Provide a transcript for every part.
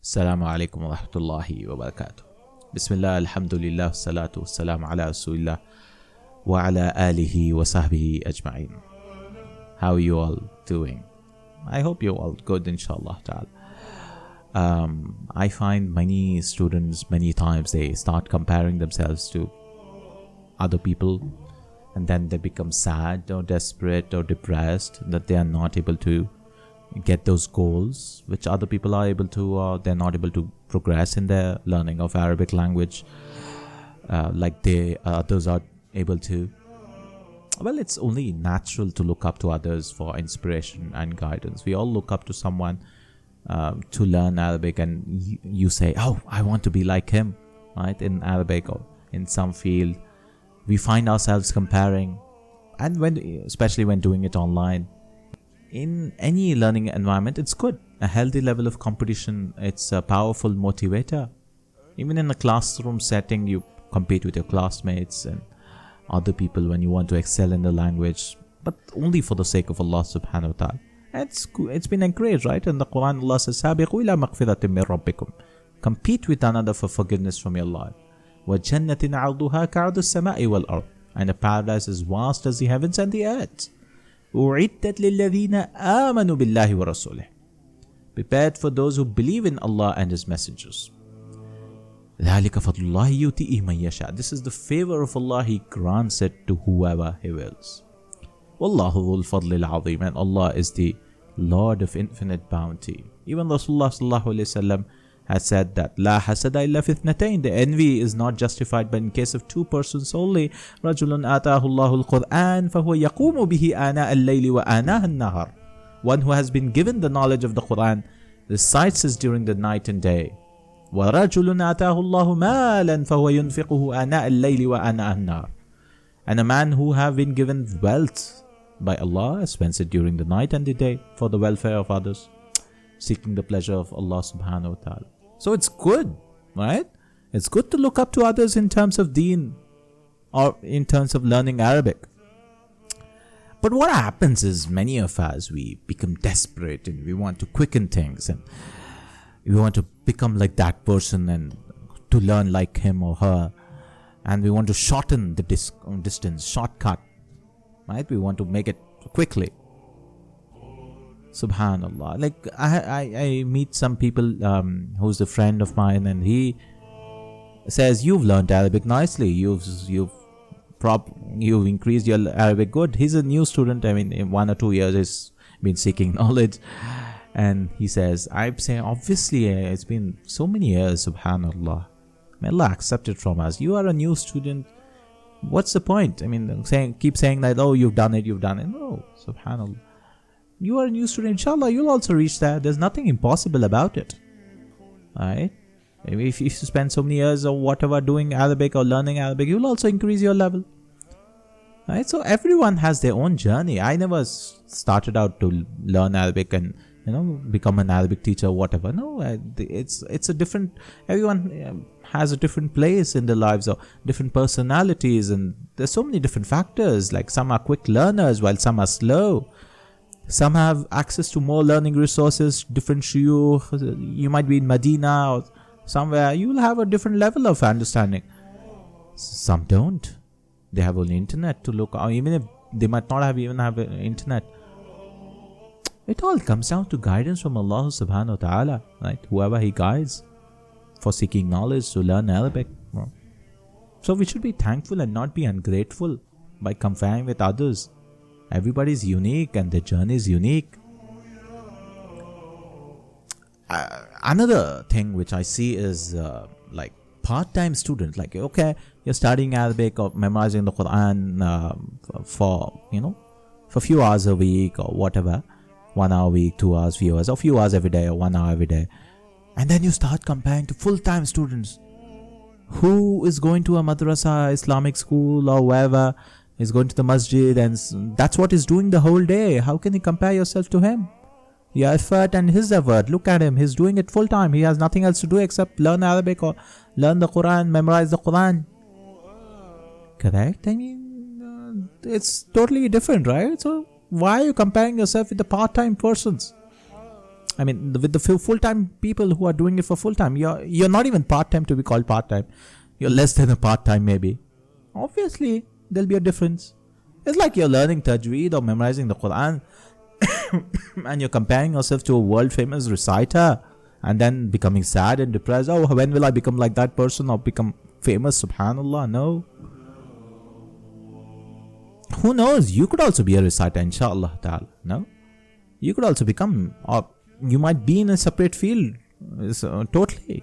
Assalamu alaikum wa rahmatullahi wa barakatuh. Bismillah, alhamdulillah, salatu wassalam ala rasulillah wa ala alihi wa sahbihi ajma'in. How are you all doing? I hope you're all good, inshallah ta'ala. I find many students, many times they start comparing themselves to other people, and then they become sad or desperate or depressed that they are not able to get those goals which other people are able to, or they're not able to progress in their learning of Arabic language like others are able to. Well, it's only natural to look up to others for inspiration and guidance. We all look up to someone to learn Arabic, and you say, oh, I want to be like him, right? In Arabic or in some field, we find ourselves comparing, and especially when doing it online. In any learning environment, it's good. A healthy level of competition, it's a powerful motivator. Even in a classroom setting, you compete with your classmates and other people when you want to excel in the language, but only for the sake of Allah subhanahu wa ta'ala. It's been encouraged, right? In the Quran, Allah says, "Sabiqu ila maghfiratin min rabbikum." Compete with another for forgiveness from your Lord. وَجَنَّةٍ عَرْضُهَا كَعَرْضِ السَّمَاءِ وَالْأَرْضِ. And a paradise is vast as the heavens and the earth. أُعِدَّتْ لِلَّذِينَ آمَنُوا بِاللَّهِ وَرَسُولِهِ. Prepared for those who believe in Allah and His messengers. ذَلِكَ فَضْلُ اللَّهِ يُؤْتِيهِ مَن يَشَاءُ. This is the favor of Allah. He grants it to whoever He wills. وَاللَّهُ ذُو الْفَضْلِ الْعَظِيمِ. And Allah is the Lord of infinite bounty. Even Rasulullah sallallahu alayhi wa sallam has said that لا حسد إلا في اثنتين. The envy is not justified, but in case of two persons only. رجل آتاه الله القرآن فهو يقوم به آناء الليل وآناء النهار. One who has been given the knowledge of the Quran recites it during the night and day. ورجل آتاه الله مالا فهو ينفقه آناء الليل وآناء النهار. And a man who have been given wealth by Allah spends it during the night and the day for the welfare of others, seeking the pleasure of Allah subhanahu wa ta'ala. So it's good, right? It's good to look up to others in terms of deen or in terms of learning Arabic. But what happens is many of us, we become desperate and we want to quicken things and we want to become like that person and to learn like him or her. And we want to shorten the distance, shortcut, right? We want to make it quickly. Subhanallah. Like I meet some people who's a friend of mine, and he says, you've learned Arabic nicely, you've increased your Arabic good. He's a new student. I mean, in 1 or 2 years he's been seeking knowledge, and he says, I'm saying, obviously it's been so many years. Subhanallah. May Allah accept it from us. You are a new student. What's the point? I mean, keep saying that, oh, you've done it. No, subhanallah. You are a new student, inshallah, you'll also reach that. There's nothing impossible about it. Alright? Maybe if you spend so many years or whatever doing Arabic or learning Arabic, you'll also increase your level. Right? So everyone has their own journey. I never started out to learn Arabic and become an Arabic teacher or whatever. No, it's a different. Everyone has a different place in their lives or different personalities, and there's so many different factors. Like some are quick learners while some are slow. Some have access to more learning resources, different shuyukh. You might be in Medina or somewhere. You will have a different level of understanding. Some don't. They have only internet to look, or even if they might not even have internet. It all comes down to guidance from Allah subhanahu wa ta'ala, right? Whoever He guides for seeking knowledge to learn Arabic. So we should be thankful and not be ungrateful by comparing with others. Everybody's unique and their journey is unique. Another thing which I see is like part-time students. Like, okay, you're studying Arabic or memorizing the Quran for a few hours a week or whatever. 1 hour a week, 2 hours, few hours, or few hours every day, or 1 hour every day. And then you start comparing to full-time students who is going to a madrasa, Islamic school or wherever, is going to the masjid, and that's what he's doing the whole day. How can you compare yourself to him? Your effort and his effort. Look at him. He's doing it full time. He has nothing else to do except learn Arabic or learn the Quran, memorize the Quran. Correct? I mean, it's totally different, right? So why are you comparing yourself with the part-time persons? I mean, with the full-time people who are doing it for full-time, you're not even part-time to be called part-time. You're less than a part-time maybe. Obviously, there'll be a difference. It's like you're learning tajweed or memorizing the Quran and you're comparing yourself to a world-famous reciter and then becoming sad and depressed. Oh, when will I become like that person or become famous? Subhanallah, no. Who knows? You could also be a reciter, inshallah ta'ala. No? You could also become, or you might be in a separate field. Totally.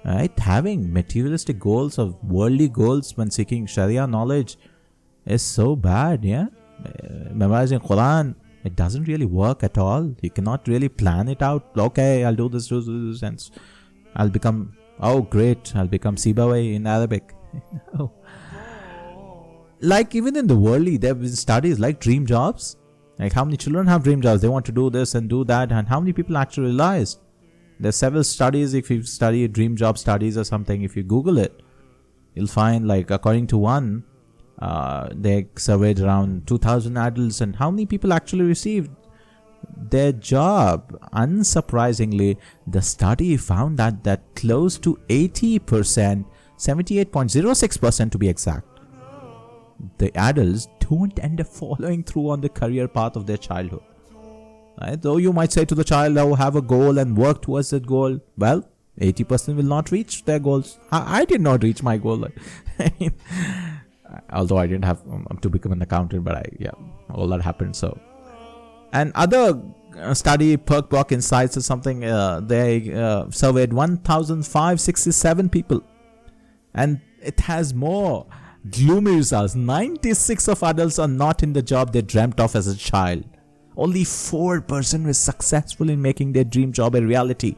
Right? Having materialistic goals or worldly goals when seeking Sharia knowledge is so bad, yeah? Memorizing Quran, it doesn't really work at all. You cannot really plan it out. Okay, I'll do this, and I'll become, oh great, I'll become Sibawayh in Arabic. Like even in the worldly, there have been studies like dream jobs. Like how many children have dream jobs? They want to do this and do that, and how many people actually realize? There's several studies. If you study dream job studies or something, if you Google it, you'll find, like, according to one, they surveyed around 2,000 adults, and how many people actually received their job. Unsurprisingly, the study found that close to 80%, 78.06% to be exact, the adults don't end up following through on the career path of their childhood. Right? Though you might say to the child, oh, have a goal and work towards that goal. Well, 80% will not reach their goals. I did not reach my goal. Although I didn't have to become an accountant, but all that happened. So, and other study, Perk Insights or something, they surveyed 1,567 people, and it has more gloomy results. 96 of adults are not in the job they dreamt of as a child. Only 4% were successful in making their dream job a reality.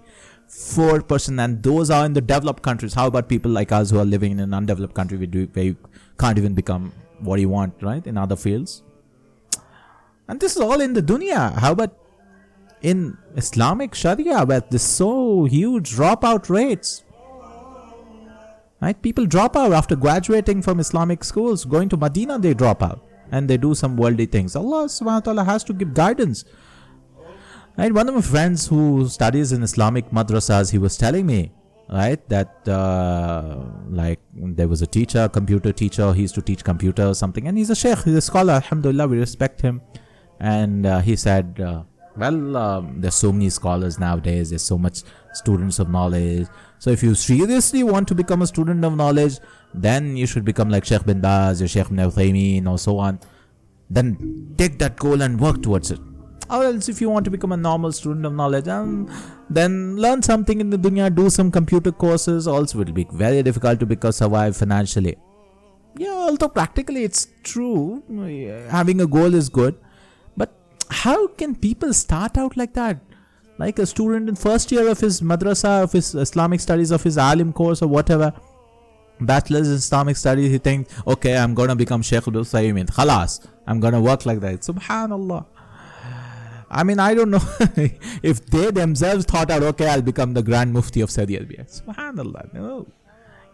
4%, and those are in the developed countries. How about people like us who are living in an undeveloped country where you can't even become what you want, right, in other fields? And this is all in the dunya. How about in Islamic Sharia, where there's so huge dropout rates? Right? People drop out after graduating from Islamic schools. Going to Medina, they drop out and they do some worldly things. Allah subhanahu wa ta'ala has to give guidance. Right? One of my friends who studies in Islamic madrasas, he was telling me, right, that like there was a teacher, computer teacher, he used to teach computer or something, and he's a sheikh, he's a scholar, alhamdulillah, we respect him. And he said, there's so many scholars nowadays, there's so much students of knowledge. So if you seriously want to become a student of knowledge, then you should become like Sheikh bin Baz or Sheikh bin Uthaymeen or so on. Then take that goal and work towards it. Or else if you want to become a normal student of knowledge, then learn something in the dunya, do some computer courses. Also, it will be very difficult to survive financially. Yeah, although practically it's true, having a goal is good. But how can people start out like that? Like a student in first year of his madrasa, of his Islamic studies, of his alim course or whatever, bachelor's in Islamic studies, he thinks, okay, I'm going to become Sheikh bin Uthaymeen. Khalas, I'm going to work like that. Subhanallah. I mean, I don't know if they themselves thought out, okay, I'll become the Grand Mufti of Saudi Arabia. Subhanallah, no.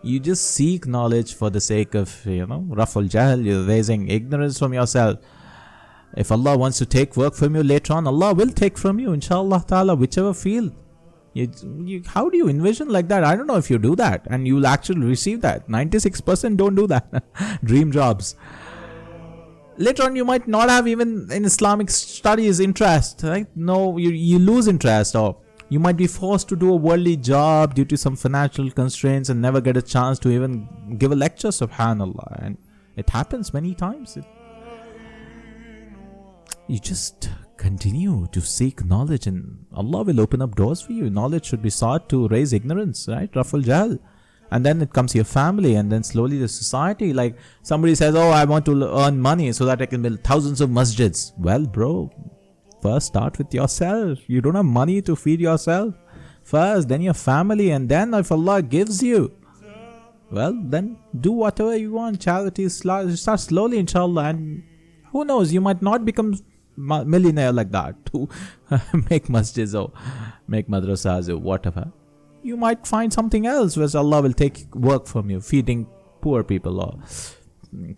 You just seek knowledge for the sake of, raful jahl, you're raising ignorance from yourself. If Allah wants to take work from you later on, Allah will take from you, inshallah ta'ala, whichever field. How do you envision like that? I don't know if you do that and you'll actually receive that. 96% don't do that. Dream jobs. Later on, you might not have even in Islamic studies interest, right? No, you lose interest, or you might be forced to do a worldly job due to some financial constraints and never get a chance to even give a lecture, subhanallah. And it happens many times. You just continue to seek knowledge and Allah will open up doors for you. Knowledge should be sought to raise ignorance, right? Raful jahl. And then it comes to your family, and then slowly the society. Like somebody says, oh, I want to earn money so that I can build thousands of masjids. Well, bro, first start with yourself. You don't have money to feed yourself. First, then your family, and then if Allah gives you, well, then do whatever you want. Charity, start slowly, inshallah. And who knows, you might not become millionaire like that to make masjids or make madrasas or whatever. You might find something else where Allah will take work from you, feeding poor people or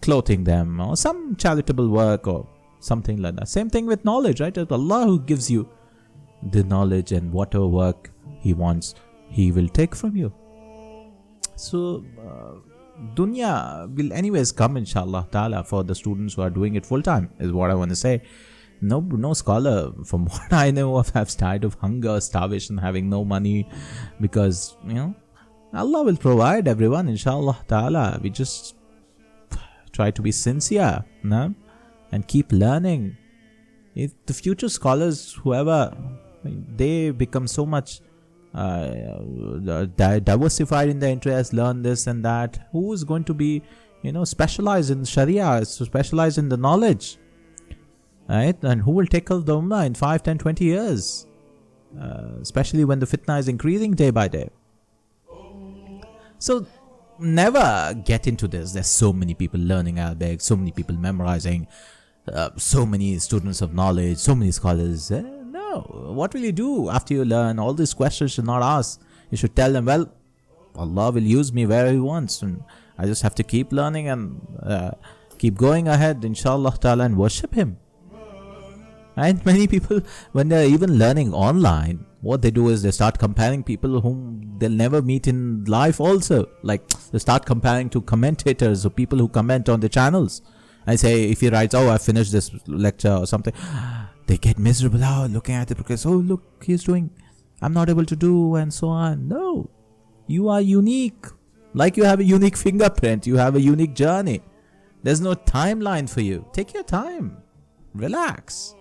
clothing them or some charitable work or something like that. Same thing with knowledge, right? It's Allah who gives you. the knowledge and whatever work He wants, He will take from you. So dunya will anyways come, inshallah ta'ala, for the students who are doing it full time, is what I want to say. No scholar, from what I know of, have died of hunger, starvation, having no money, because Allah will provide everyone, inshallah ta'ala. We just try to be sincere, no? And keep learning. If the future scholars, whoever, they become so much diversified in their interests, learn this and that, who is going to be specialized in Sharia, specialized in the knowledge, right? And who will tackle the ummah in 5, 10, 20 years, especially when the fitna is increasing day by day. So never get into this. There's so many people learning Arabic, so many people memorizing, so many students of knowledge, so many scholars. No, what will you do after you learn? All these questions should not ask. You should tell them, well, Allah will use me where He wants, and I just have to keep learning and keep going ahead, inshallah ta'ala, and worship Him. And many people, when they're even learning online, what they do is they start comparing people whom they'll never meet in life also. Like, they start comparing to commentators or people who comment on the channels. I say, if he writes, I finished this lecture or something, they get miserable, looking at the progress. Oh, look, he's doing, I'm not able to do, and so on. No, you are unique. Like you have a unique fingerprint, you have a unique journey. There's no timeline for you. Take your time. Relax.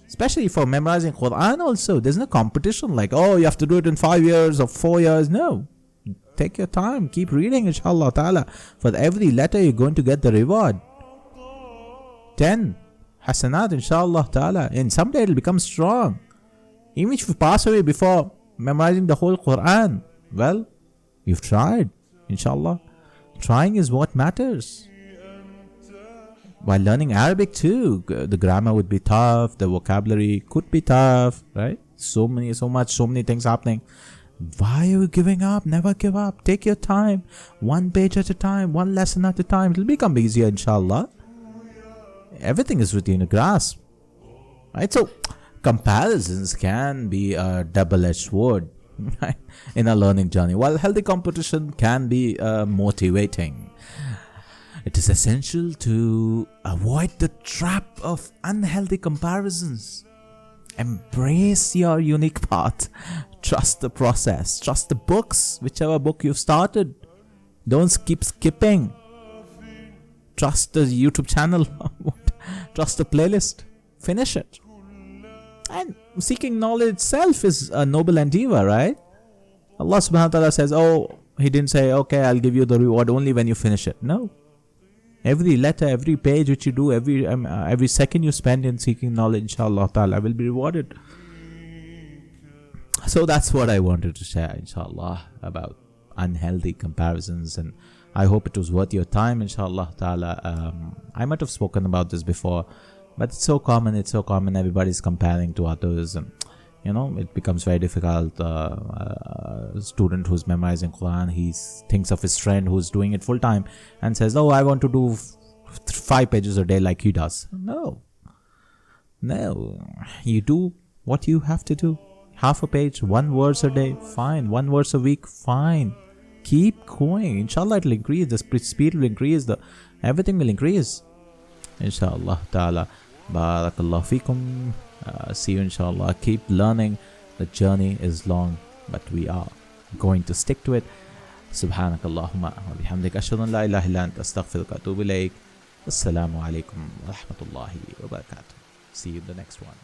Especially for memorizing Quran also. There's no competition like, you have to do it in 5 years or 4 years. No. Take your time. Keep reading, inshallah ta'ala. For every letter, you're going to get the reward. 10 hasanat, inshallah ta'ala. And someday it'll become strong. Even if you pass away before memorizing the whole Quran, well, you've tried, inshallah. Trying is what matters. While learning Arabic too, the grammar would be tough, the vocabulary could be tough, right? So many things happening. Why are you giving up? Never give up. Take your time. One page at a time, one lesson at a time. It'll become easier, inshallah. Everything is within a grasp, right? So comparisons can be a double-edged sword, right, in a learning journey. While healthy competition can be motivating, it is essential to avoid the trap of unhealthy comparisons. Embrace your unique path. Trust the process. Trust the books, whichever book you've started. Don't keep skipping. Trust the YouTube channel. Trust the playlist. Finish it. And seeking knowledge itself is a noble endeavor, right? Allah subhanahu wa ta'ala says, He didn't say, okay, I'll give you the reward only when you finish it. No. Every letter, every page which you do, every second you spend in seeking knowledge, inshallah ta'ala, will be rewarded. So that's what I wanted to share, inshallah, about unhealthy comparisons, and I hope it was worth your time, inshallah ta'ala. I might have spoken about this before, but it's so common, everybody's comparing to others, and it becomes very difficult. A student who's memorizing Quran, he thinks of his friend who's doing it full time and says, I want to do 5 pages a day like he does. No, you do what you have to do. Half a page, 1 verse a day, fine. 1 verse a week, fine. Keep going. Inshallah, it'll increase. The speed will increase. Everything will increase. Inshallah ta'ala. Barakallahu feekum. See you, inshallah. Keep learning. The journey is long, but we are going to stick to it. Subhanakallahumma wa bihamdika ashhadu an la ilaha illa anta astaghfiruka wa atubu ilayk. Assalamu alaikum wa rahmatullahi wa barakatuh. See you in the next one.